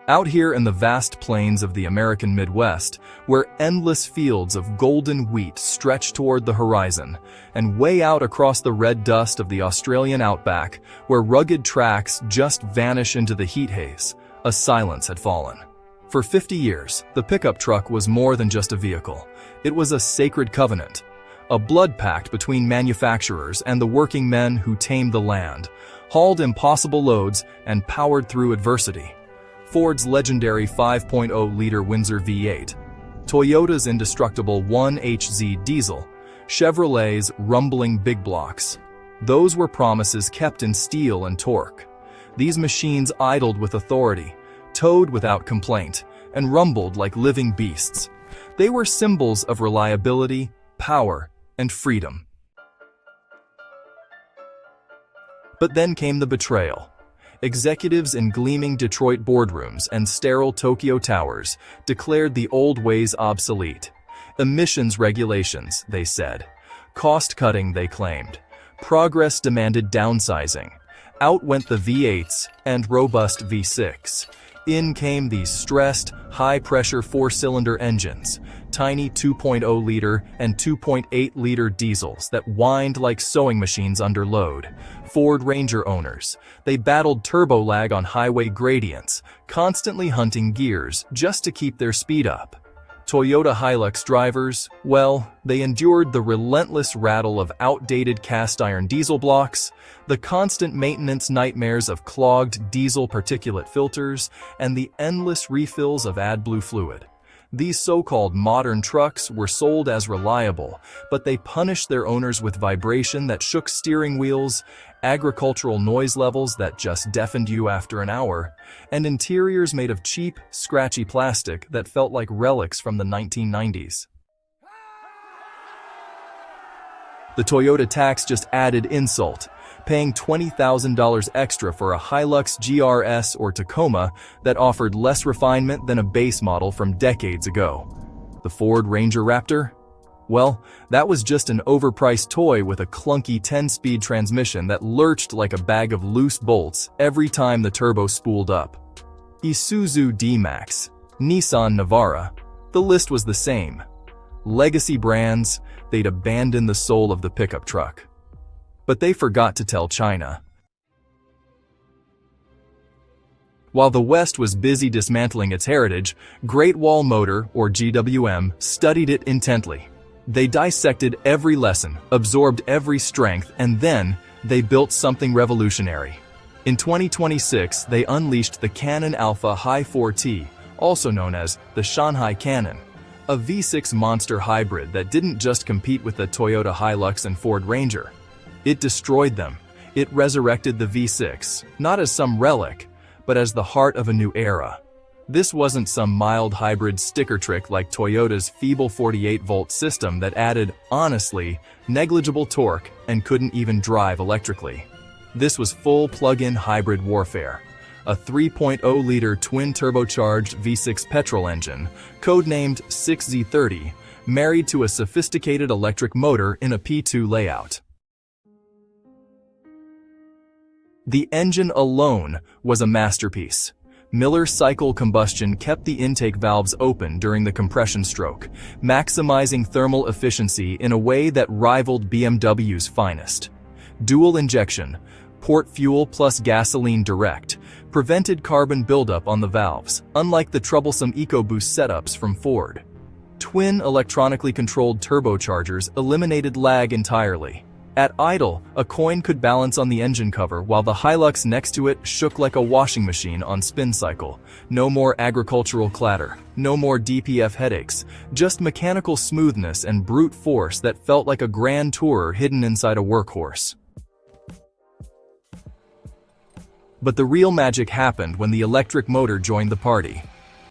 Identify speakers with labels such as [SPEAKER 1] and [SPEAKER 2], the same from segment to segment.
[SPEAKER 1] Out here in the vast plains of the American Midwest, where endless fields of golden wheat stretch toward the horizon, and way out across the red dust of the Australian outback, where rugged tracks just vanish into the heat haze, a silence had fallen. For 50 years, the pickup truck was more than just a vehicle. It was a sacred covenant, a blood pact between manufacturers and the working men who tamed the land, hauled impossible loads, and powered through adversity. Ford's legendary 5.0-liter Windsor V8, Toyota's indestructible 1HZ diesel, Chevrolet's rumbling big blocks. Those were promises kept in steel and torque. These machines idled with authority, towed without complaint, and rumbled like living beasts. They were symbols of reliability, power, and freedom. But then came the betrayal. Executives in gleaming Detroit boardrooms and sterile Tokyo towers declared the old ways obsolete. Emissions regulations, they said. Cost-cutting, they claimed. Progress demanded downsizing. Out went the V8s and robust V6. In came these stressed, high-pressure four-cylinder engines, tiny 2.0-liter and 2.8-liter diesels that whined like sewing machines under load. Ford Ranger owners, they battled turbo lag on highway gradients, constantly hunting gears just to keep their speed up. Toyota Hilux drivers, well, they endured the relentless rattle of outdated cast-iron diesel blocks, the constant maintenance nightmares of clogged diesel particulate filters, and the endless refills of AdBlue fluid. These so-called modern trucks were sold as reliable, but they punished their owners with vibration that shook steering wheels, agricultural noise levels that just deafened you after an hour, and interiors made of cheap, scratchy plastic that felt like relics from the 1990s. The Toyota tax just added insult, paying $20,000 extra for a Hilux GRS or Tacoma that offered less refinement than a base model from decades ago. The Ford Ranger Raptor? Well, that was just an overpriced toy with a clunky 10-speed transmission that lurched like a bag of loose bolts every time the turbo spooled up. Isuzu D-Max, Nissan Navara, the list was the same. Legacy brands, they'd abandoned the soul of the pickup truck. But they forgot to tell China. While the West was busy dismantling its heritage, Great Wall Motor, or GWM, studied it intently. They dissected every lesson, absorbed every strength, and then they built something revolutionary. In 2026, they unleashed the Cannon Alpha High 4T, also known as the Shanghai Cannon, a V6 monster hybrid that didn't just compete with the Toyota Hilux and Ford Ranger. It destroyed them. It resurrected the V6, not as some relic, but as the heart of a new era. This wasn't some mild hybrid sticker trick like Toyota's feeble 48-volt system that added, honestly, negligible torque and couldn't even drive electrically. This was full plug-in hybrid warfare. A 3.0-liter twin-turbocharged V6 petrol engine, codenamed 6Z30, married to a sophisticated electric motor in a P2 layout. The engine alone was a masterpiece. Miller cycle combustion kept the intake valves open during the compression stroke, maximizing thermal efficiency in a way that rivaled BMW's finest. Dual injection, port fuel plus gasoline direct, prevented carbon buildup on the valves, unlike the troublesome EcoBoost setups from Ford. Twin electronically controlled turbochargers eliminated lag entirely. At idle, a coin could balance on the engine cover while the Hilux next to it shook like a washing machine on spin cycle. No more agricultural clatter, no more DPF headaches, just mechanical smoothness and brute force that felt like a grand tourer hidden inside a workhorse. But the real magic happened when the electric motor joined the party.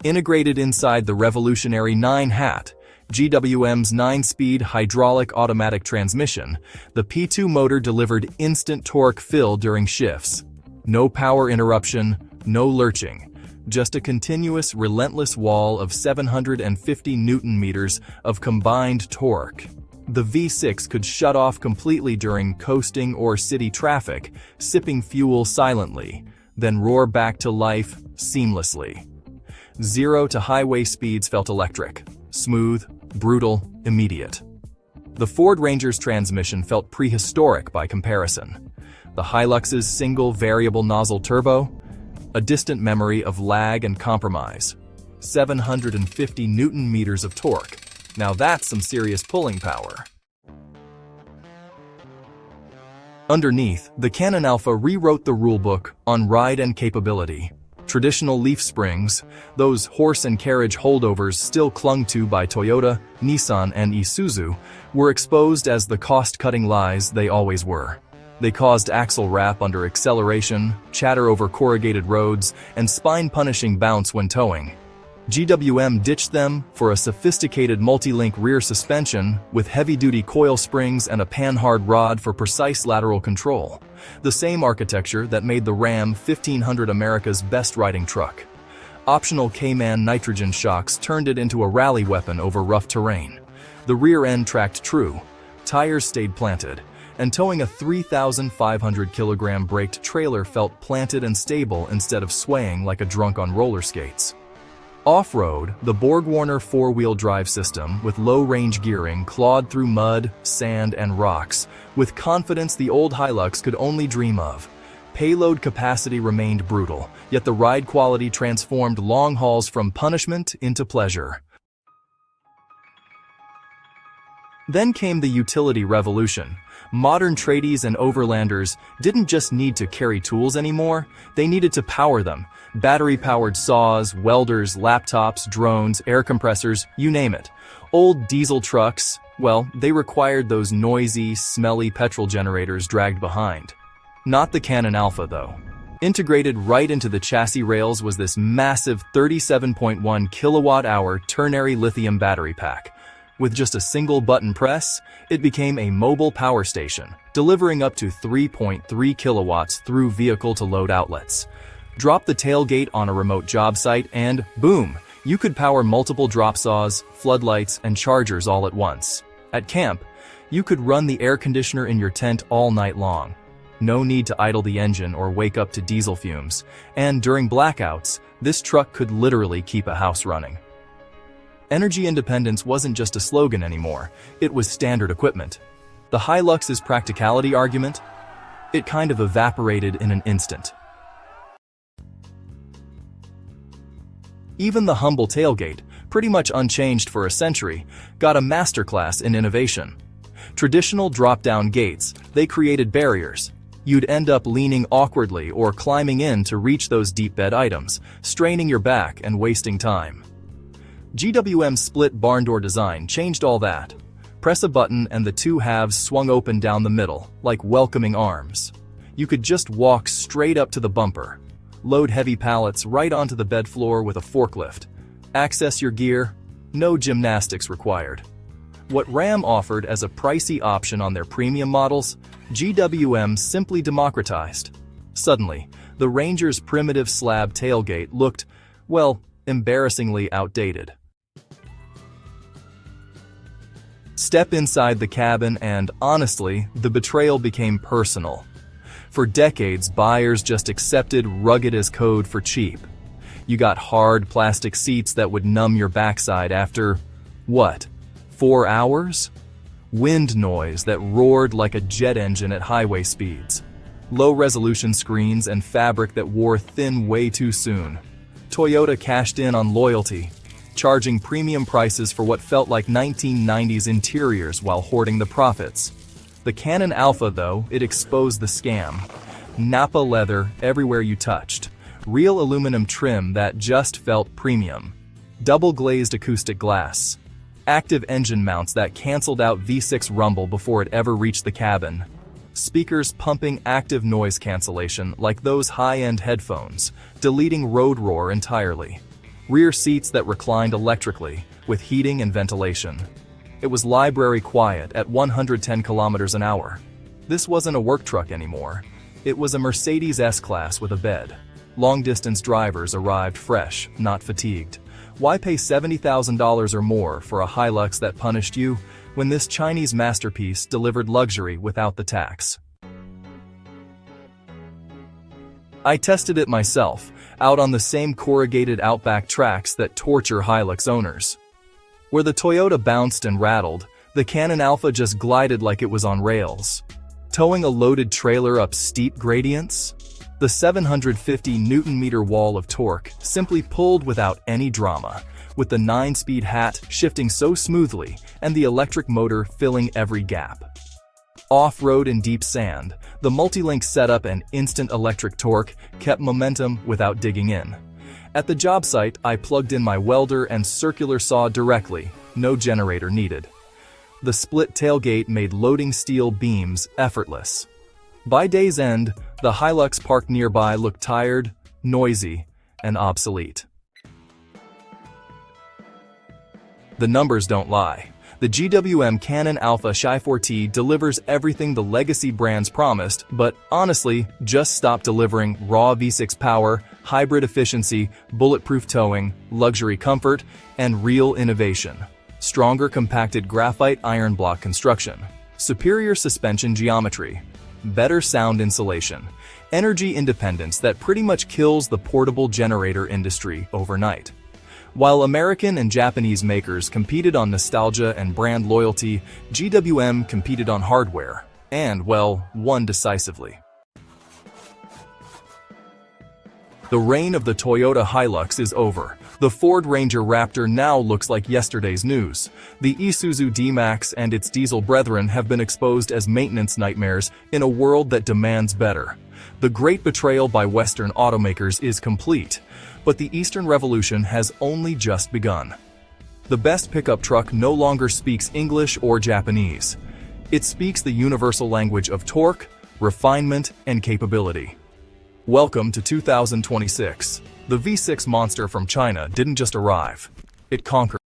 [SPEAKER 1] Integrated inside the revolutionary 9-hat, GWM's 9-speed hydraulic automatic transmission, the P2 motor delivered instant torque fill during shifts. No power interruption, no lurching, just a continuous, relentless wall of 750 Newton-meters of combined torque. The V6 could shut off completely during coasting or city traffic, sipping fuel silently. then roar back to life seamlessly. 0 to highway speeds felt electric, smooth, brutal, immediate. The Ford Ranger's transmission felt prehistoric by comparison. The Hilux's single variable nozzle turbo, a distant memory of lag and compromise. 750 Newton-meters of torque. Now that's some serious pulling power. Underneath, the Canon Alpha rewrote the rulebook on ride and capability. Traditional leaf springs, those horse and carriage holdovers still clung to by Toyota, Nissan, and Isuzu, were exposed as the cost-cutting lies they always were. They caused axle wrap under acceleration, chatter over corrugated roads, and spine-punishing bounce when towing. GWM ditched them for a sophisticated multi-link rear suspension with heavy-duty coil springs and a panhard rod for precise lateral control. The same architecture that made the Ram 1500 America's best riding truck. Optional Cayman nitrogen shocks turned it into a rally weapon over rough terrain. The rear end tracked true, tires stayed planted, and towing a 3,500-kilogram braked trailer felt planted and stable instead of swaying like a drunk on roller skates. Off-road, the BorgWarner four-wheel drive system with low-range gearing clawed through mud, sand, and rocks, with confidence the old Hilux could only dream of. Payload capacity remained brutal, yet the ride quality transformed long hauls from punishment into pleasure. Then came the utility revolution. Modern tradies and overlanders didn't just need to carry tools anymore, they needed to power them. Battery-powered saws, welders, laptops, drones, air compressors, you name it. Old diesel trucks, well, they required those noisy, smelly petrol generators dragged behind. Not the Canon Alpha, though. Integrated right into the chassis rails was this massive 37.1 kilowatt-hour ternary lithium battery pack. With just a single button press, it became a mobile power station, delivering up to 3.3 kilowatts through vehicle-to-load outlets. Drop the tailgate on a remote job site and, boom, you could power multiple drop saws, floodlights, and chargers all at once. At camp, you could run the air conditioner in your tent all night long. No need to idle the engine or wake up to diesel fumes. And during blackouts, this truck could literally keep a house running. Energy independence wasn't just a slogan anymore, it was standard equipment. The Hilux's practicality argument? It kind of evaporated in an instant. Even the humble tailgate, pretty much unchanged for a century, got a masterclass in innovation. Traditional drop-down gates, they created barriers. You'd end up leaning awkwardly or climbing in to reach those deep bed items, straining your back and wasting time. GWM's split barn door design changed all that. Press a button and the two halves swung open down the middle, like welcoming arms. You could just walk straight up to the bumper. Load heavy pallets right onto the bed floor with a forklift. Access your gear, no gymnastics required. What Ram offered as a pricey option on their premium models, GWM simply democratized. Suddenly, the Ranger's primitive slab tailgate looked, well, embarrassingly outdated. Step inside the cabin and, honestly, the betrayal became personal. For decades, buyers just accepted rugged as code for cheap. You got hard plastic seats that would numb your backside after, what, 4 hours? Wind noise that roared like a jet engine at highway speeds. Low-resolution screens and fabric that wore thin way too soon. Toyota cashed in on loyalty, charging premium prices for what felt like 1990s interiors while hoarding the profits. The Canon Alpha, though, it exposed the scam. Napa leather everywhere you touched. Real aluminum trim that just felt premium. Double-glazed acoustic glass. Active engine mounts that canceled out V6 rumble before it ever reached the cabin. Speakers pumping active noise cancellation like those high-end headphones, deleting road roar entirely. Rear seats that reclined electrically, with heating and ventilation. It was library quiet at 110 kilometers an hour. This wasn't a work truck anymore. It was a Mercedes S-Class with a bed. Long-distance drivers arrived fresh, not fatigued. Why pay $70,000 or more for a Hilux that punished you when this Chinese masterpiece delivered luxury without the tax? I tested it myself, out on the same corrugated Outback tracks that torture Hilux owners. Where the Toyota bounced and rattled, the Canon Alpha just glided like it was on rails. Towing a loaded trailer up steep gradients, the 750 Nm wall of torque simply pulled without any drama, with the 9-speed hat shifting so smoothly and the electric motor filling every gap. Off-road in deep sand, the multi-link setup and instant electric torque kept momentum without digging in. At the job site, I plugged in my welder and circular saw directly, no generator needed. The split tailgate made loading steel beams effortless. By day's end, the Hilux parked nearby looked tired, noisy, and obsolete. The numbers don't lie. The GWM Canon Alpha Shy 4T delivers everything the legacy brands promised, but honestly, just stopped delivering raw V6 power, hybrid efficiency, bulletproof towing, luxury comfort, and real innovation. Stronger compacted graphite iron block construction, superior suspension geometry, better sound insulation, energy independence that pretty much kills the portable generator industry overnight. While American and Japanese makers competed on nostalgia and brand loyalty, GWM competed on hardware, and, well, won decisively. The reign of the Toyota Hilux is over. The Ford Ranger Raptor now looks like yesterday's news. The Isuzu D-Max and its diesel brethren have been exposed as maintenance nightmares in a world that demands better. The great betrayal by Western automakers is complete, but the Eastern Revolution has only just begun. The best pickup truck no longer speaks English or Japanese. It speaks the universal language of torque, refinement, and capability. Welcome to 2026. The V6 monster from China didn't just arrive. It conquered.